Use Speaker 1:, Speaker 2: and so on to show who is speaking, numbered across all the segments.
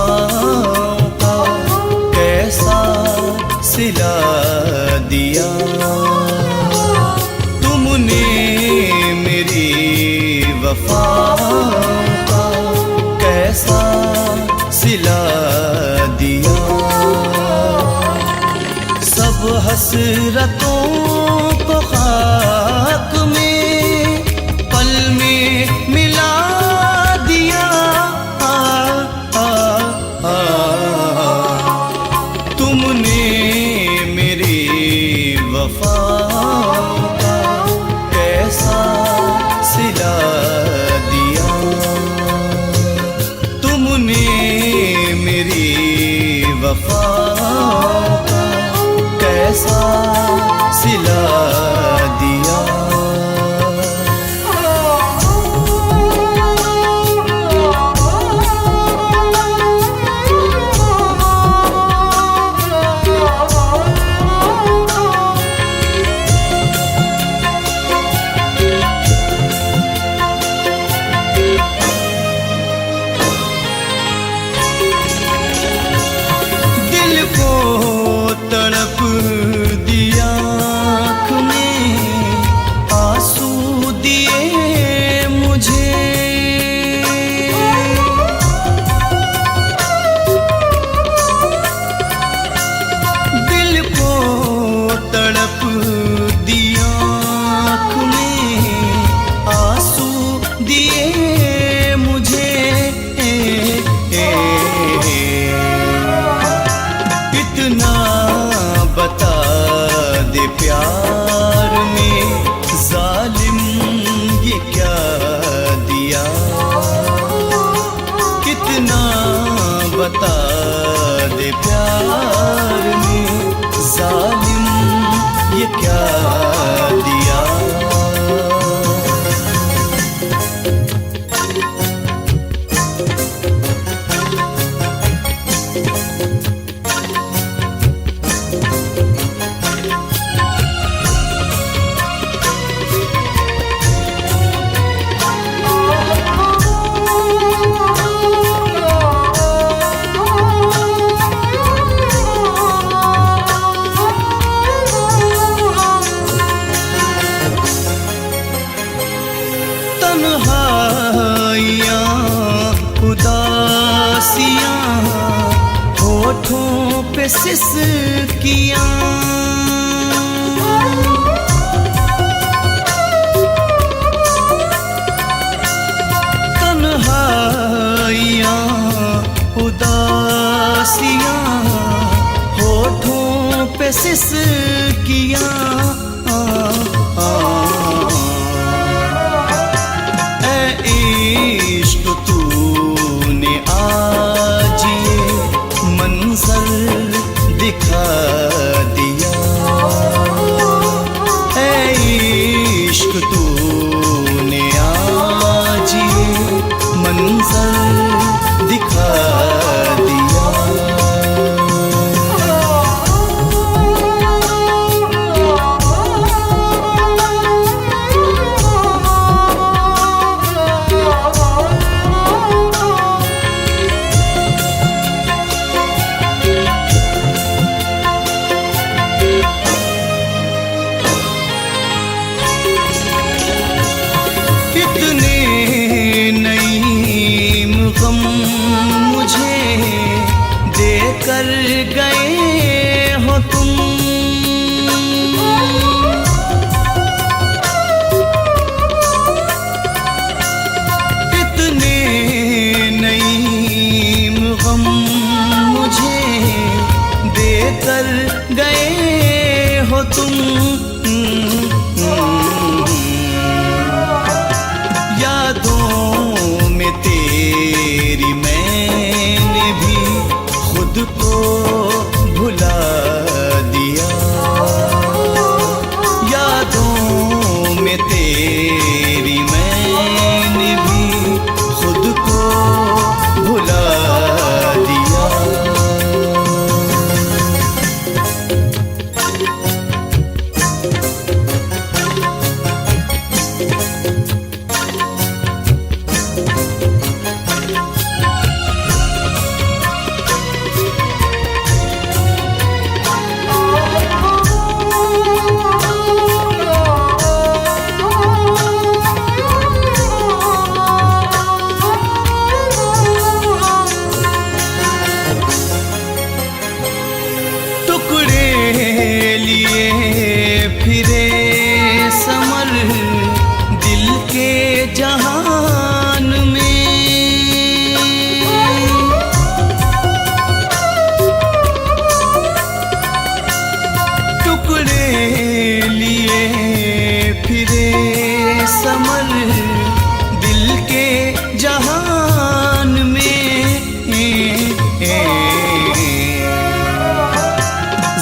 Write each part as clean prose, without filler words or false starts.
Speaker 1: वफाओं का कैसा सिला दिया। तुमने मेरी वफाओं का कैसा सिला दिया। सब हसरतों को खाक में पल में मिला दिया। तुमने मेरी वफाओं का कैसा सिला दिया। तुमने मेरी वफाओं का कैसा सिला दिया। दिल को तड़प दिया, आँख में आंसू दिए मुझे। दिल को तड़प दिया, आँख में आंसू दिए मुझे। इतना बता दे प्यार में जालिम ये क्या दिया। कितना बता दे प्यार में जालिम ये क्या दिया। तन्हाइयाँ उदासियाँ होठों पे सिसकियाँ। तन्हाइयाँ उदासियाँ होठों पे सिसकियाँ। इश्क तूने आज ये मंजर दिखा दिया। ऐ इश्क तूने आज ये मंजर दिखा दिया। कितने नईम गम मुझे देकर गए हो तुम। कितने नईम गम मुझे देकर गए हो तुम। यादों में तेरी मैंने भी खुद को भुला दिया। यादों में तेरी मैंने भी खुद को भुला दिया।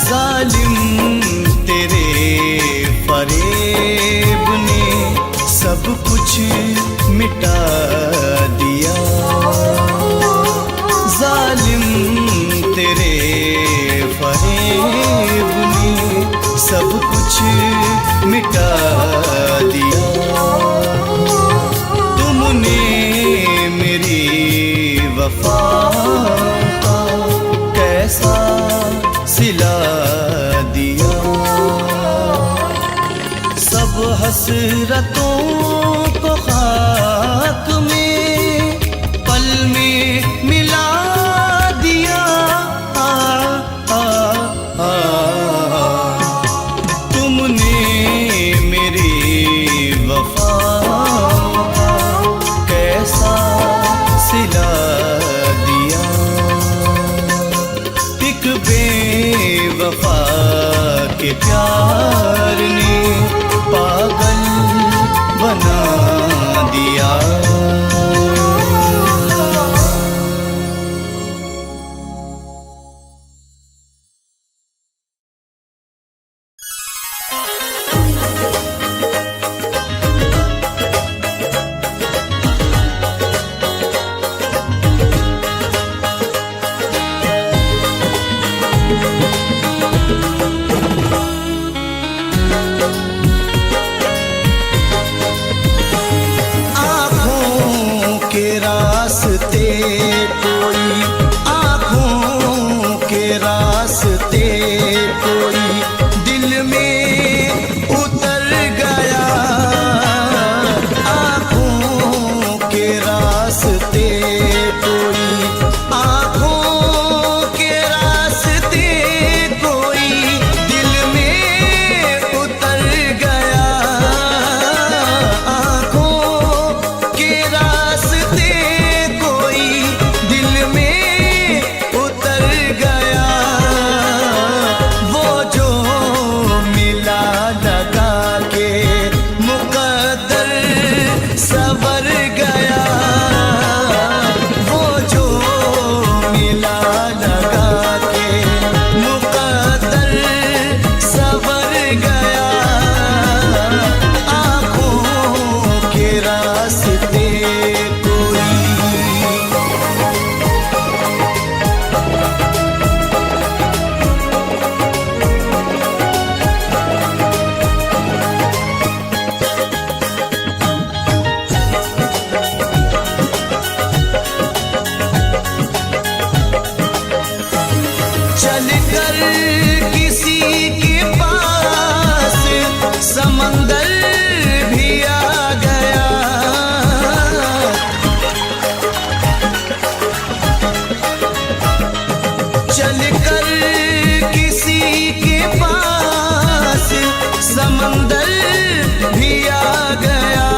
Speaker 1: जालिम तेरे फरेब ने सब कुछ मिटा दिया। जालिम तेरे फरेब ने सब कुछ मिटा दिया। तुमने मेरी वफा का कैसा सिला दिया। सब हसरतों को खाक में पल में मिला दिया। तुमने मेरी वफा का कैसा सिला दिया। एक बेवफा के प्यार ने पागल बना दिया। रास्ते कोई आँखों के रास्ते कोई दिल में उतर गया। आँखों के रास्ते कोई आँखों के रास्ते कोई दिल में उतर गया। आँखों के रास्ते सवर गया। वो जो मिला लगा के मुकद्दर सवर गया। आँखों के रास्ते कोई चलकर किसी के पास समंदर भी आ गया। चलकर किसी के पास समंदर भी आ गया।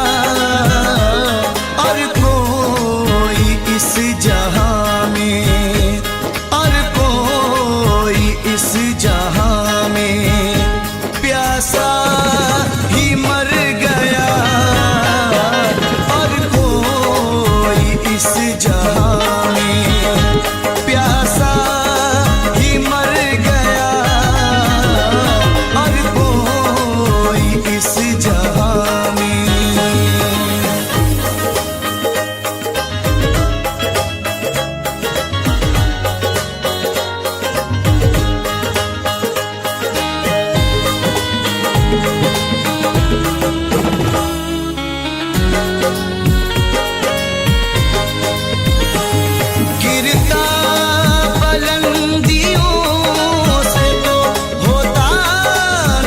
Speaker 1: और कोई इस जहां में इस जहां में प्यासा ही मर गया। और कोई इस जहां में प्यासा ही मर गया। और कोई इस जहां में गिरता बुलंदियों से तो होता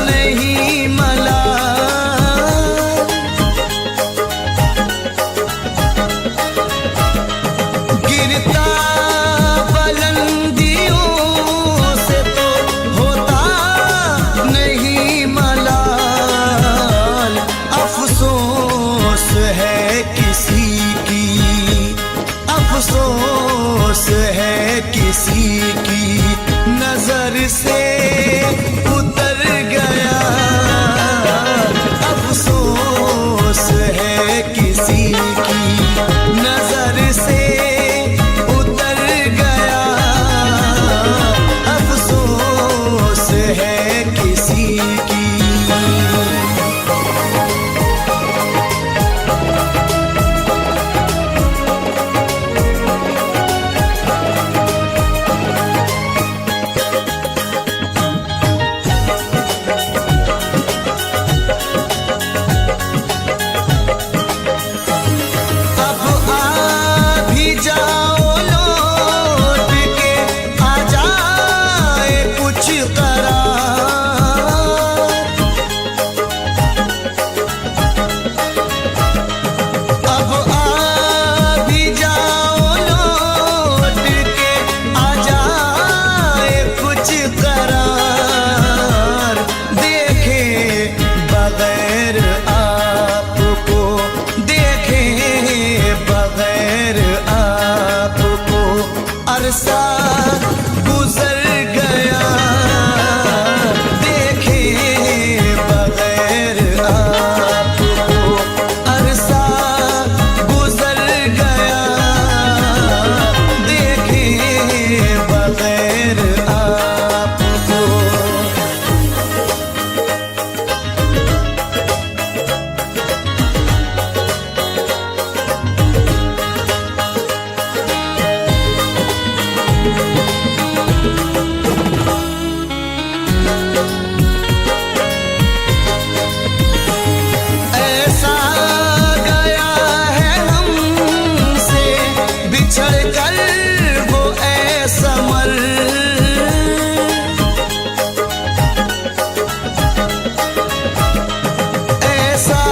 Speaker 1: नहीं मला। गिरता बुलंदियों से तो होता नहीं मलाल। अफसोस है किसी की, अफसोस है किसी की नजर से उतर गया। अफसोस है किसी की नजर से उतर गया। गुजर गया, देखे बगैर आपको अरसा गुजर गया, देखे बगैर आपको। ऐसा गया है हमसे बिछड़ कर वो ऐसमर, ऐसा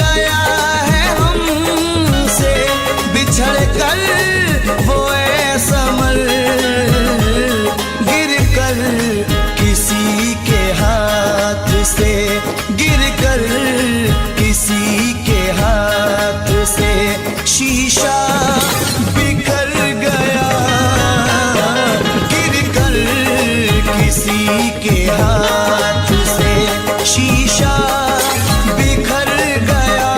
Speaker 1: गया है हमसे बिछड़ कर वो ऐसमर, गिर कर किसी के हाथ से, गिर कर किसी के हाथ से शीशा बिखर गया, गिर कर किसी के हाथ से शीशा बिखर गया,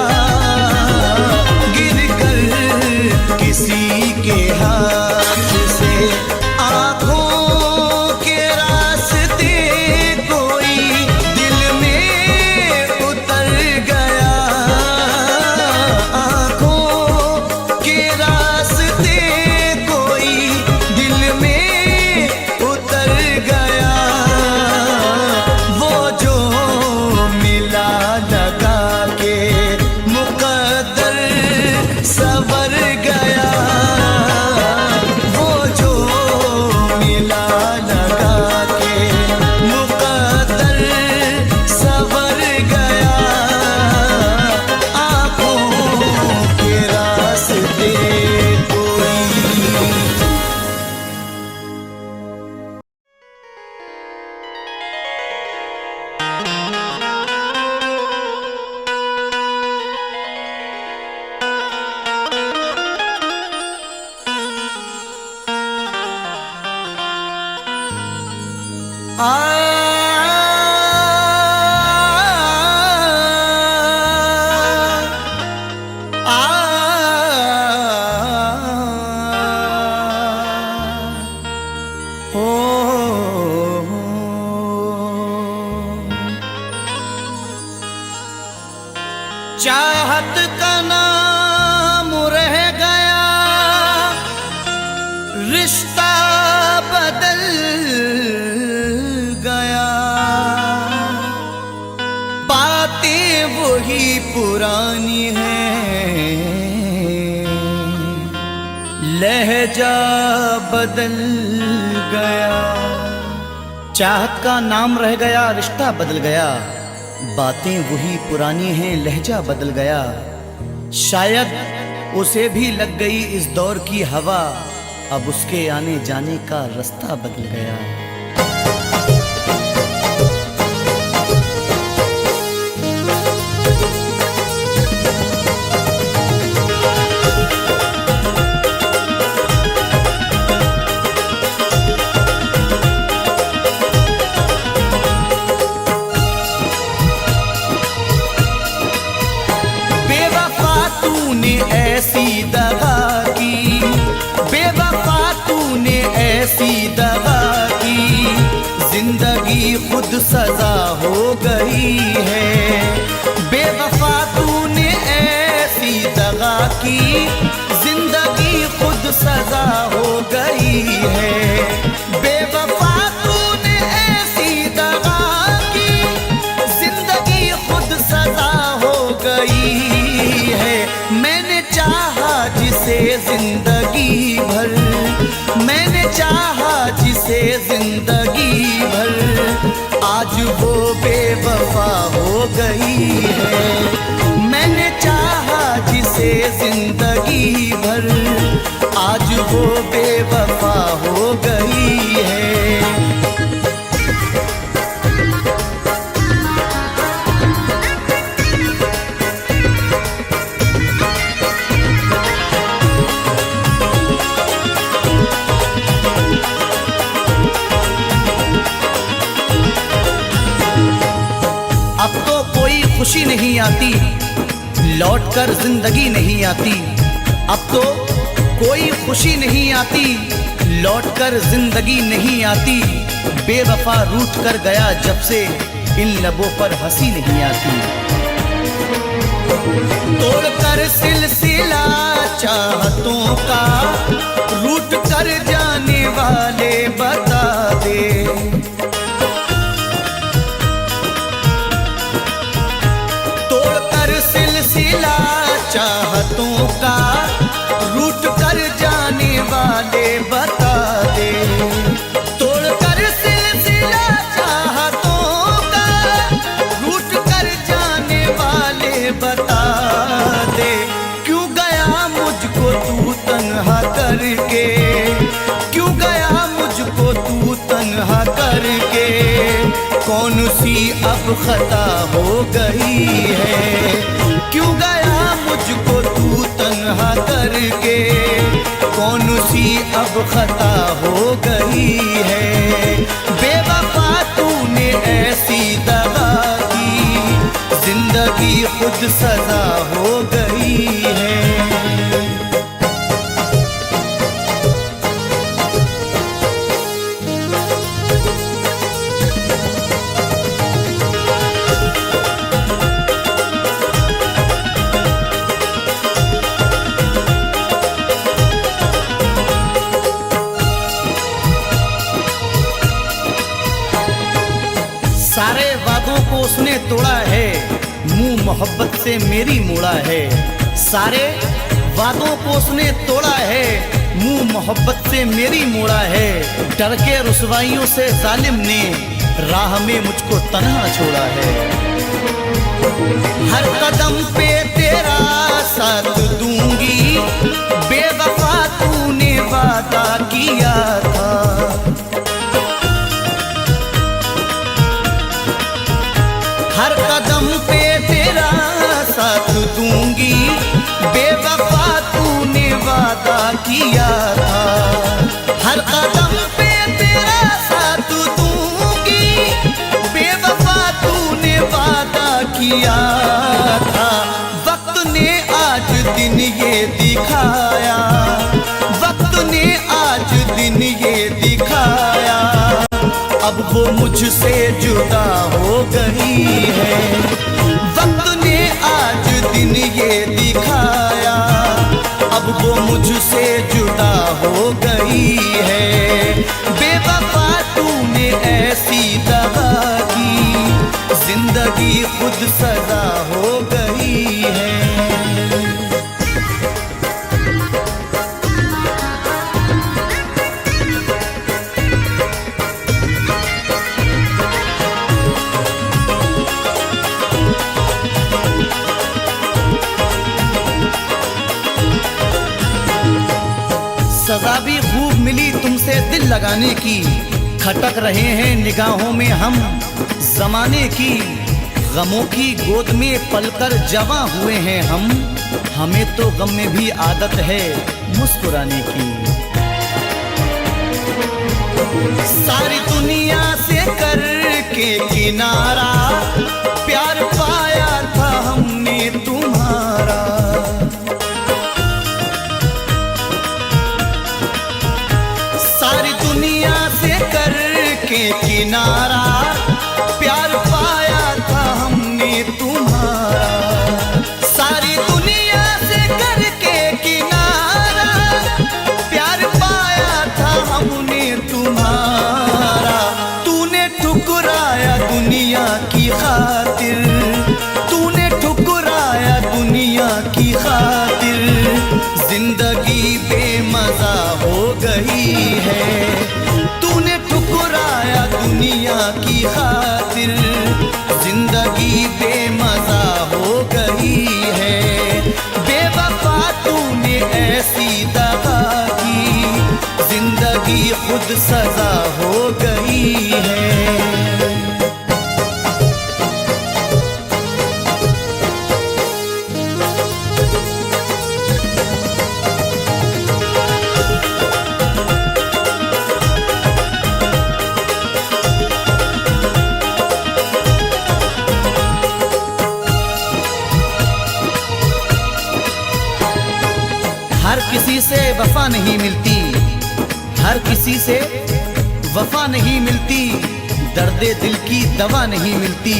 Speaker 1: गिर कर किसी के हाथ से। आँखों के रास्ते कोई दिल में उतर गया, आँखों के रास्ते कोई दिल में उतर गया, वो जो मिला लगा के मुकद्दर सवर गया, वो जो मिला लगा के मुकद्दर सवर गया, आँखों के रास्ते कोई। चाहत का नाम रह गया, रिश्ता बदल गया, बातें वही पुरानी हैं, लहजा बदल गया। चाहत का नाम रह गया, रिश्ता बदल गया, बातें वही पुरानी हैं, लहजा बदल गया। शायद उसे भी लग गई इस दौर की हवा, अब उसके आने जाने का रास्ता बदल गया। ऐसी दगा की, बेवफा तूने ऐसी दगा की, जिंदगी खुद सजा हो गई है। बेवफा तूने ऐसी दगा की, जिंदगी खुद सजा हो गई है। बेवफा तूने ऐसी दगा की, जिंदगी खुद सजा हो गई है। मैंने चाहा जिसे जिंदगी भर, मैंने चाहा जिसे जिंदगी भर, आज वो बेवफा हो गई है। मैंने चाहा जिसे जिंदगी भर, आज वो बेवफा हो गई है। लौट कर जिंदगी नहीं आती। अब तो कोई खुशी नहीं आती, लौट कर जिंदगी नहीं आती। बेवफा रूठ कर गया जब से इन लबों पर हंसी नहीं आती। तोड़कर सिलसिला चाहतों का, रूठ कर जाने वाले बता दे। तोड़कर सिलसिला चाहतों का, रूठ कर जाने वाले बता दे। तोड़कर सिलसिला चाहतों का, रूठ कर जाने वाले बता दे। क्यों गया मुझको तू तन्हा करके, क्यों गया मुझको तू तन्हा करके। कौन सी अब खता हो गई है, क्यों गया मुझको तू तन्हा करके। कौन सी अब खता हो गई है। बेवफा तूने ऐसी दगा की, जिंदगी खुद सजा हो गई है। सारे वादों को उसने तोड़ा है, मुंह मोहब्बत से मेरी मोड़ा है। सारे वादों को उसने तोड़ा है, मुंह मोहब्बत से मेरी मोड़ा है। डर के रुसवाइयों से जालिम ने राह में मुझको तन्हा छोड़ा है। हर कदम पे तेरा साथ दूंगी, बेवफा तूने वादा किया था। हर कदम पे तेरा साथ दूंगी, बेवफा तूने वादा किया था। हर कदम पे तेरा साथ दूंगी, बेवफा तूने वादा किया था। वक्त ने आज दिन ये दिखाया, वक्त ने आज दिन ये दिखाया। अब वो मुझसे जुदा हो गई है। वक्त ने आज दिन ये दिखाया, अब वो मुझसे जुदा हो गई है। बेवफा तूने ऐसी दगा की, जिंदगी खुद सजा हो गई है। सजा भी खूब मिली तुमसे दिल लगाने की, खटक रहे हैं निगाहों में हम जमाने की। गमों की गोद में पलकर जवां हुए हैं हम, हमें तो गम में भी आदत है मुस्कुराने की। सारी दुनिया से करके किनारा, प्यार पाया था हमने तुम्हारा। सारी दुनिया से करके किनारा, प्यार पाया था हमने तुम्हारा। सारी दुनिया से करके किनारा, प्यार पाया था हमने तुम्हारा। तूने ठुकराया दुनिया की खातिर, तूने ठुकराया दुनिया की खातिर। जिंदगी बेमजा हो गई है, तूने ठुकराया दुनिया की खातिर। जिंदगी बेमजा हो गई है। बेवफा तूने ऐसी दगा की, जिंदगी खुद सजा हो गई है। वफा नहीं मिलती, हर किसी से वफा नहीं मिलती, दर्दे दिल की दवा नहीं मिलती।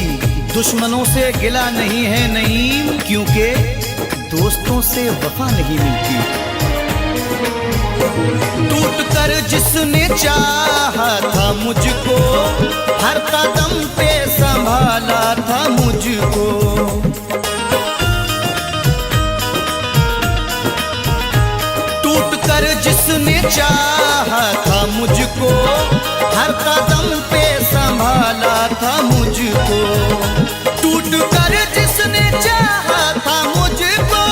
Speaker 1: दुश्मनों से गिला नहीं है नईम, क्योंकि दोस्तों से वफा नहीं मिलती। टूट कर जिसने चाहा था मुझको, हर कदम पे संभाला था मुझको। टूट कर जिसने चाहा था मुझको, हर कदम पे संभाला था मुझको। टूट कर जिसने चाहा था मुझको,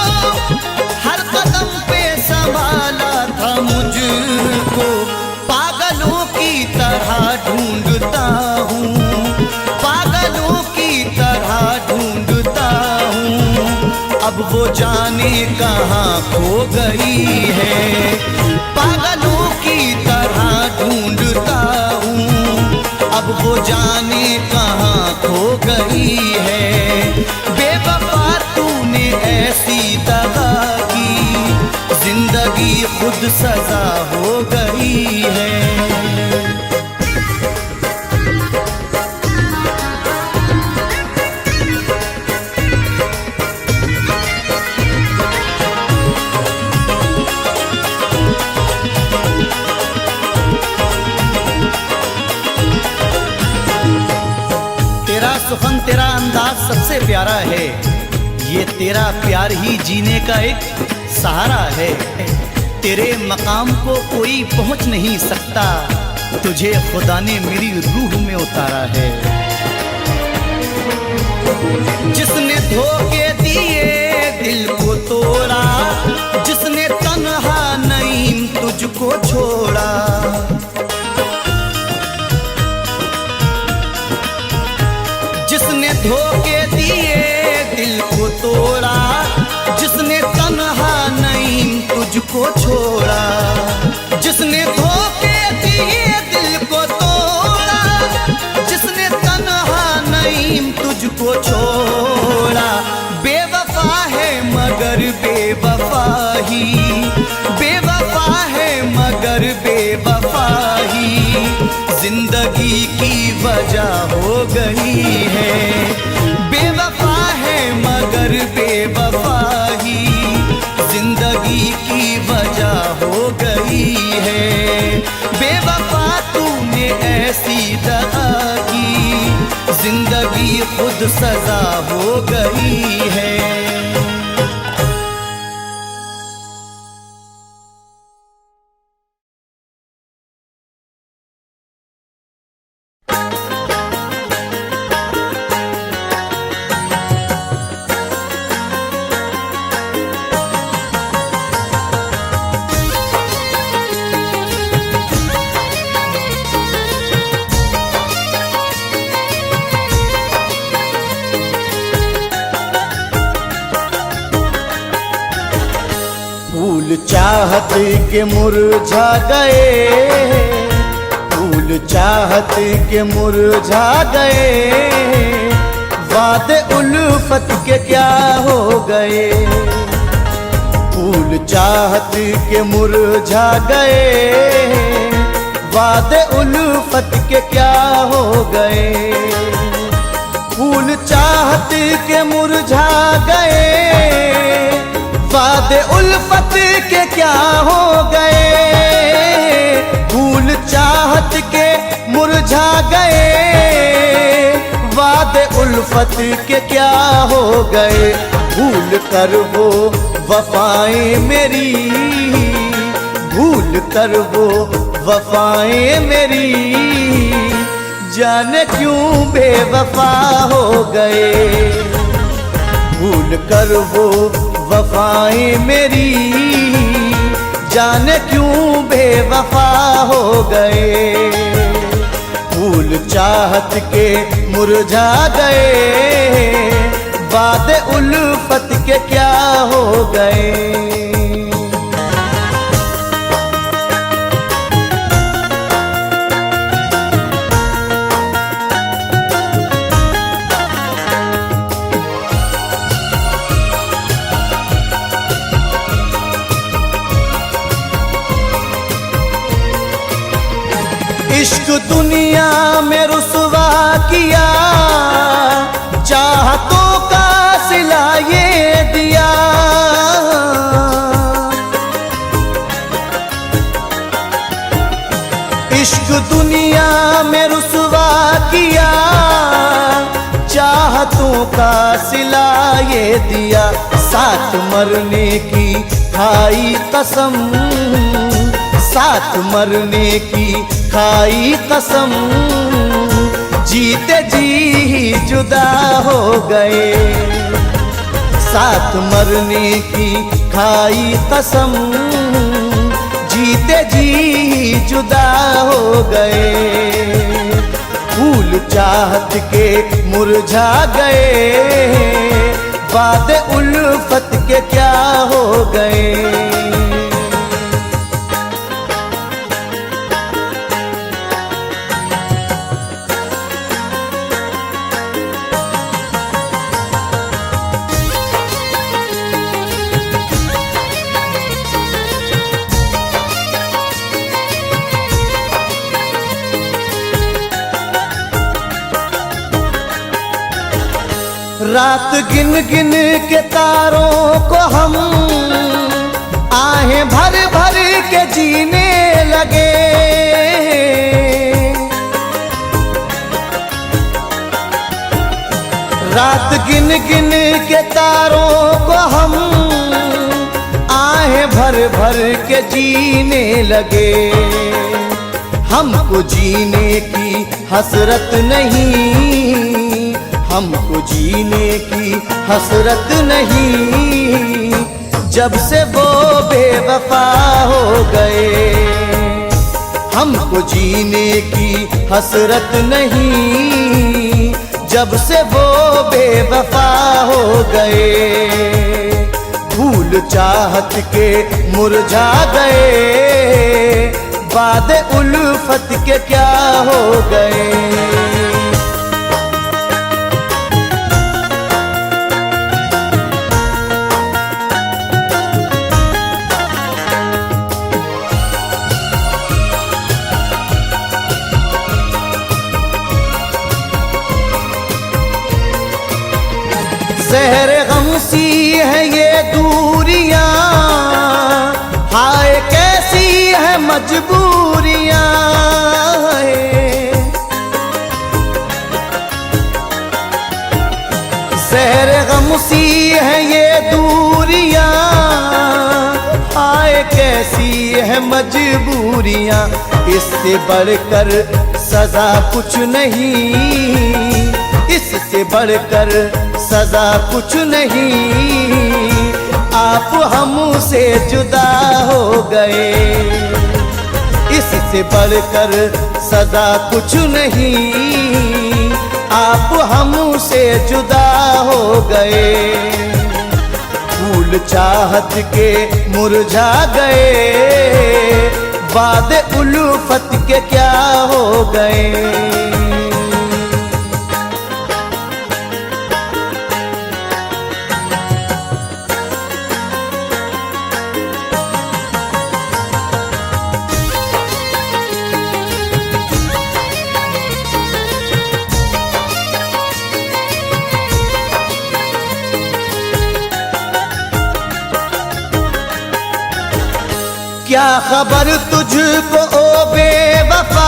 Speaker 1: हर कदम पे संभाला था मुझको। पागलों की तरह ढूंढता हूँ, पागलों की तरह ढूंढता हूँ, अब वो जाने कहाँ खो गई है। पागलों की तरह ढूंढता हूँ, अब वो जाने कहाँ खो गई है। बेवफा तूने ऐसी दगा की, जिंदगी खुद सजा हो गई है। तेरा सुखन तेरा अंदाज सबसे प्यारा है, ये तेरा प्यार ही जीने का एक सहारा है। तेरे मकाम को कोई पहुंच नहीं सकता, तुझे खुदा ने मेरी रूह में उतारा है। जिसने धोखे दिए दिल को तोड़ा, जिसने तन्हा नईम तुझको छोड़ा। जिसने धोखे दिए दिल को तोड़ा, जिसने तन्हा नईम तुझको छोड़ा। जिसने धोखे दिए दिल को तोड़ा, जिसने तन्हा नईम तुझको छोड़ा। बेवफा है मगर बेवफा ही, बेवफा है मगर बेवफा ही, जिंदगी की वजह हो गई है। बेवफा है मगर बेवफा ही, जिंदगी की वजह हो गई है। बेवफा तूने ऐसी दगा की, जिंदगी खुद सजा हो गई है। फूल चाहत के मुरझा गए, फूल चाहत के मुरझा गए, वादे उल्फत के क्या हो गए। फूल चाहत के मुरझा गए, वादे उल्फत के क्या हो गए। फूल चाहत के मुरझा गए, वादे उल्फत के क्या हो गए। फूल चाहत के मुरझा गए, वादे उल्फत के क्या हो गए। भूल कर वो वफाएं मेरी, भूल कर वो वफाएं मेरी, जाने क्यों बेवफा हो गए। भूल कर वो वफाएं मेरी, जाने क्यों बेवफा हो गए। फूल चाहत के मुरझा गए, वादे उल्फत के क्या हो गए। इश्क दुनिया में रुसवा किया, चाहतों का सिला ये दिया। इश्क दुनिया में रुसवा किया, चाहतों का सिला ये दिया। साथ मरने की खाई कसम, साथ मरने की खाई कसम, जीते जी ही जुदा हो गए। साथ मरने की खाई कसम, जीते जी ही जुदा हो गए। फूल चाहत के मुरझा गए, वादे उल्फत के क्या हो गए। रात गिन गिन के तारों को हम आहें भर भर के जीने लगे। रात गिन गिन के तारों को हम आहें भर भर के जीने लगे। हमको जीने की हसरत नहीं, हमको जीने की हसरत नहीं, जब से वो बेवफा हो गए। हमको जीने की हसरत नहीं, जब से वो बेवफा हो गए। फूल चाहत के मुरझा गए, वादे उल्फत के क्या हो गए। ज़हर गम सी है ये दूरियां, हाय कैसी है मजबूरियां। ज़हर गम सी है ये दूरियां, हाय कैसी है मजबूरियां। इससे बढ़कर सजा कुछ नहीं, इससे बढ़कर सजा कुछ नहीं। आप हमसे जुदा हो गए, इससे बढ़कर सजा कुछ नहीं। आप हमसे जुदा हो गए। फूल चाहत के मुरझा गए, वादे उल्फत के क्या हो गए। क्या खबर तुझको ओ बेवफा,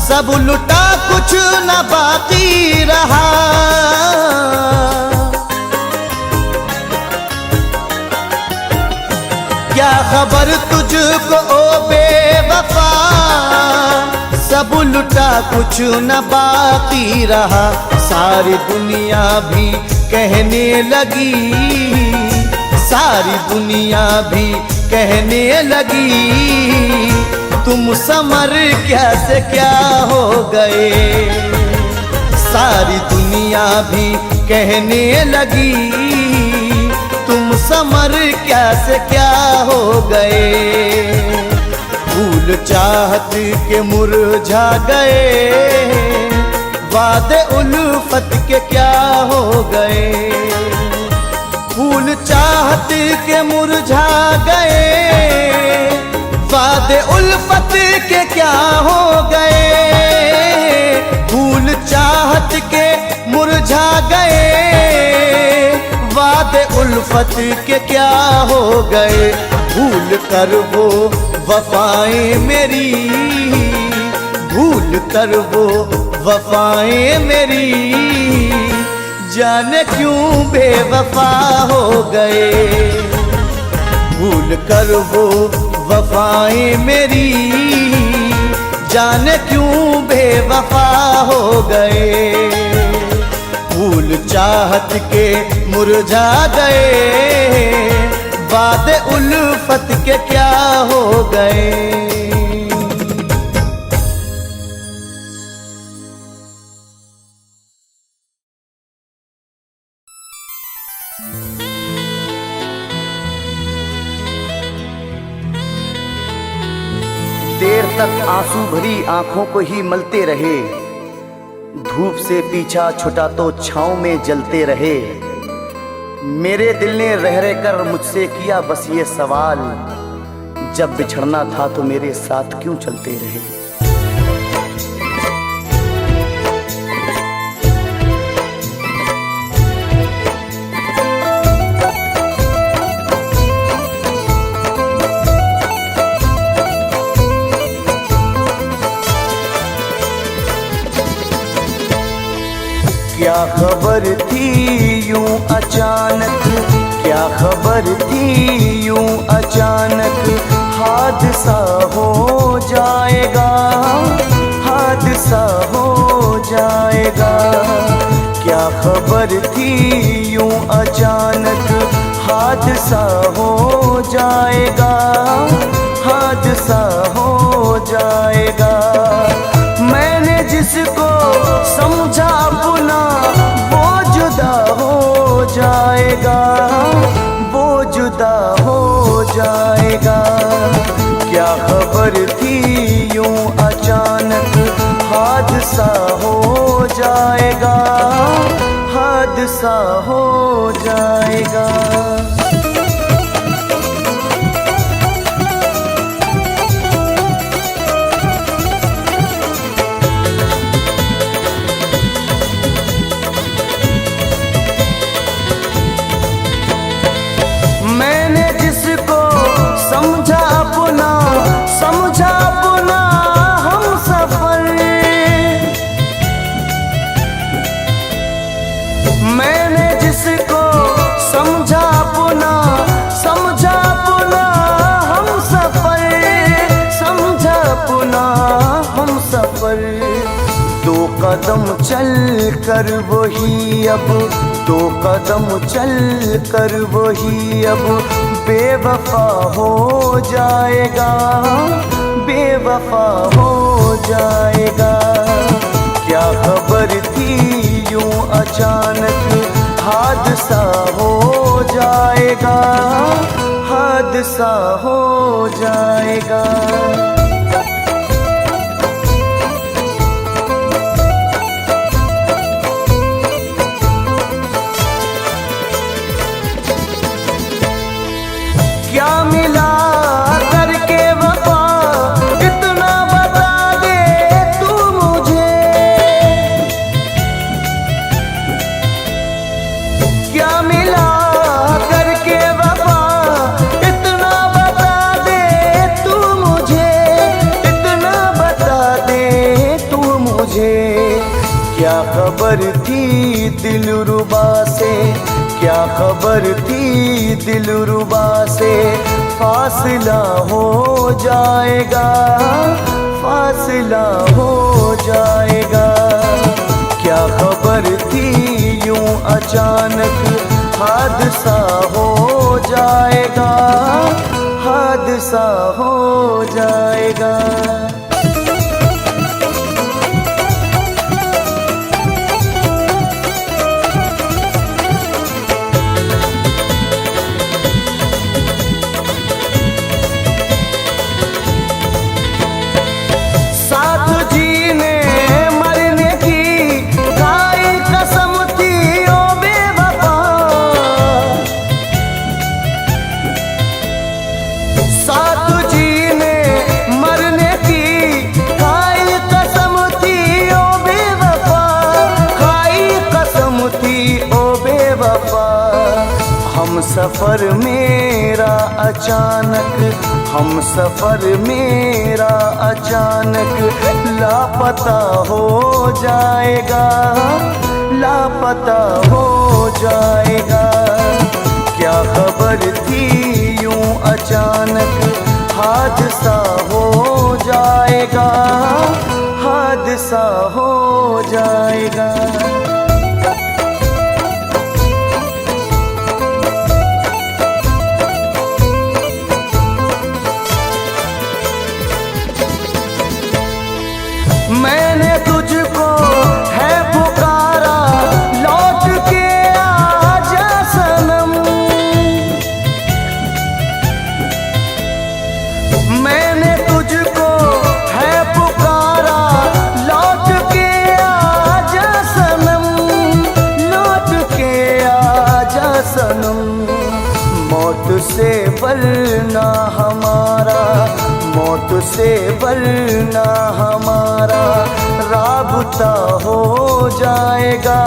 Speaker 1: सब लुटा कुछ न बाकी रहा। क्या खबर तुझको ओ बेवफा, सब लुटा कुछ न बाकी रहा। सारी दुनिया भी कहने लगी, सारी दुनिया भी कहने लगी, तुम समर कैसे क्या हो गए। सारी दुनिया भी कहने लगी, तुम समर कैसे क्या हो गए। फूल चाहत के मुरझा गए, वादे उल्फत के क्या हो गए। फूल चाहत के मुरझा गए, वादे उल्फत के क्या हो गए, फूल चाहत के मुरझा गए। वादे उल्फत के क्या हो गए, भूल कर वो वफाएं मेरी, भूल कर वो वफाएं मेरी। जाने क्यों बेवफा हो गए, भूल कर वो वफाएं मेरी। जाने क्यों बेवफा हो गए, फूल चाहत के मुरझा गए। वादे उल्फत के क्या हो गए। देर तक आंसू भरी आंखों को ही मलते रहे, धूप से पीछा छुटा तो छांव में जलते रहे। मेरे दिल ने रह रह कर मुझसे किया बस ये सवाल, जब बिछड़ना था तो मेरे साथ क्यों चलते रहे। क्या खबर थी यूं अचानक, क्या खबर थी यूं अचानक। हादसा हो जाएगा, हादसा हो जाएगा। क्या खबर थी यूं अचानक, हादसा हो जाएगा, हादसा हो जाएगा। मैंने जिसको समझा अपना वो जुदा हो जाएगा, वो जुदा हो जाएगा। क्या खबर थी यूं अचानक, हादसा हो जाएगा, हादसा हो जाएगा। दो कदम चल कर वही अब, दो कदम चल कर वही अब बेवफा हो जाएगा, बेवफा हो जाएगा। क्या खबर थी यूं अचानक, हादसा हो जाएगा, हादसा हो जाएगा। क्या मिला करके वफा, इतना बता दे तू मुझे। क्या मिला करके वफा, इतना बता दे तू मुझे, इतना बता दे तू मुझे। क्या खबर थी दिलरुबा से, क्या खबर थी दिलरुबा से। फासला हो जाएगा, फासला हो जाएगा। क्या खबर थी यूं अचानक, हादसा हो जाएगा, हादसा हो जाएगा। साथ जी सफर मेरा अचानक, हम सफर मेरा अचानक लापता हो जाएगा, लापता हो जाएगा। क्या खबर थी यूं अचानक हादसा हो जाएगा, हादसा हो जाएगा। मैंने तुझको है पुकारा, लौट के आजा सनम। मैंने तुझको है पुकारा, लौट के आजा सनम, लौट के आजा सनम। मौत से वरना हमारा, मौत से वरना हमारा राबता हो जाएगा,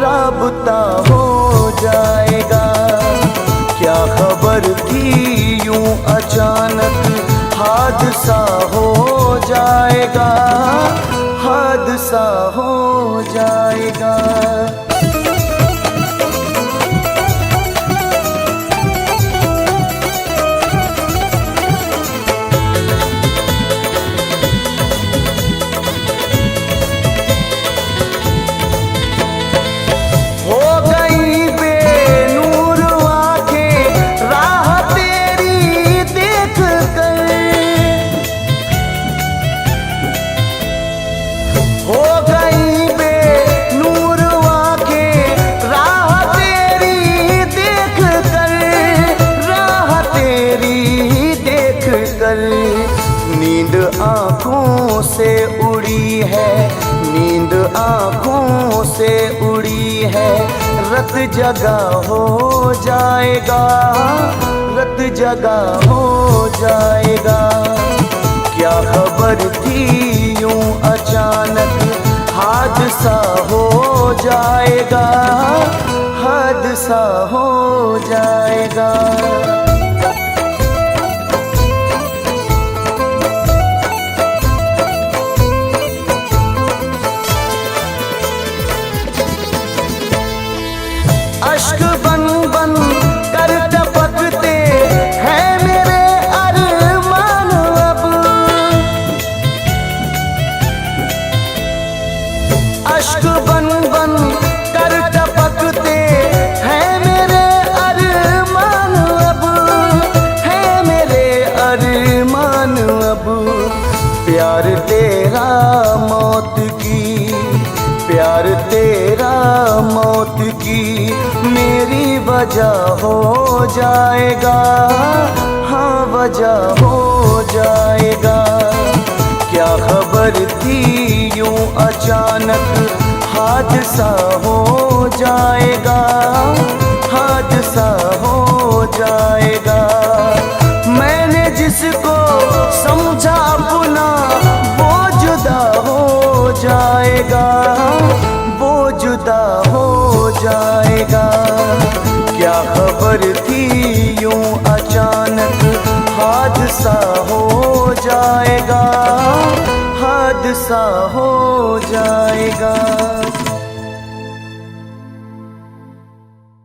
Speaker 1: राबता हो जाएगा। क्या खबर थी यूं अचानक हादसा हो जाएगा, हादसा हो जाएगा। नींद आँखों से उड़ी है, नींद आँखों से उड़ी है, रत जगा हो जाएगा, रत जगा हो जाएगा। क्या खबर थी यूं अचानक हादसा हो जाएगा, हादसा हो जाएगा। अश्क बन बन कर टपकते हैं मेरे अरमान अब, अश्क बन बन कर टपकते हैं मेरे अरमान अब, है मेरे अरमान अब। प्यार तेरा मौत की, प्यार तेरा मौत की मेरी वजह हो जाएगा, हाँ वजह हो जाएगा। क्या खबर थी यूं अचानक हादसा हो जाएगा, हादसा हो जाएगा। मैंने जिसको समझा अपना वो जुदा हो जाएगा, वो जुदा हो जाएगा। क्या खबर थी यूं अचानक हादसा हो जाएगा, हादसा हो जाएगा।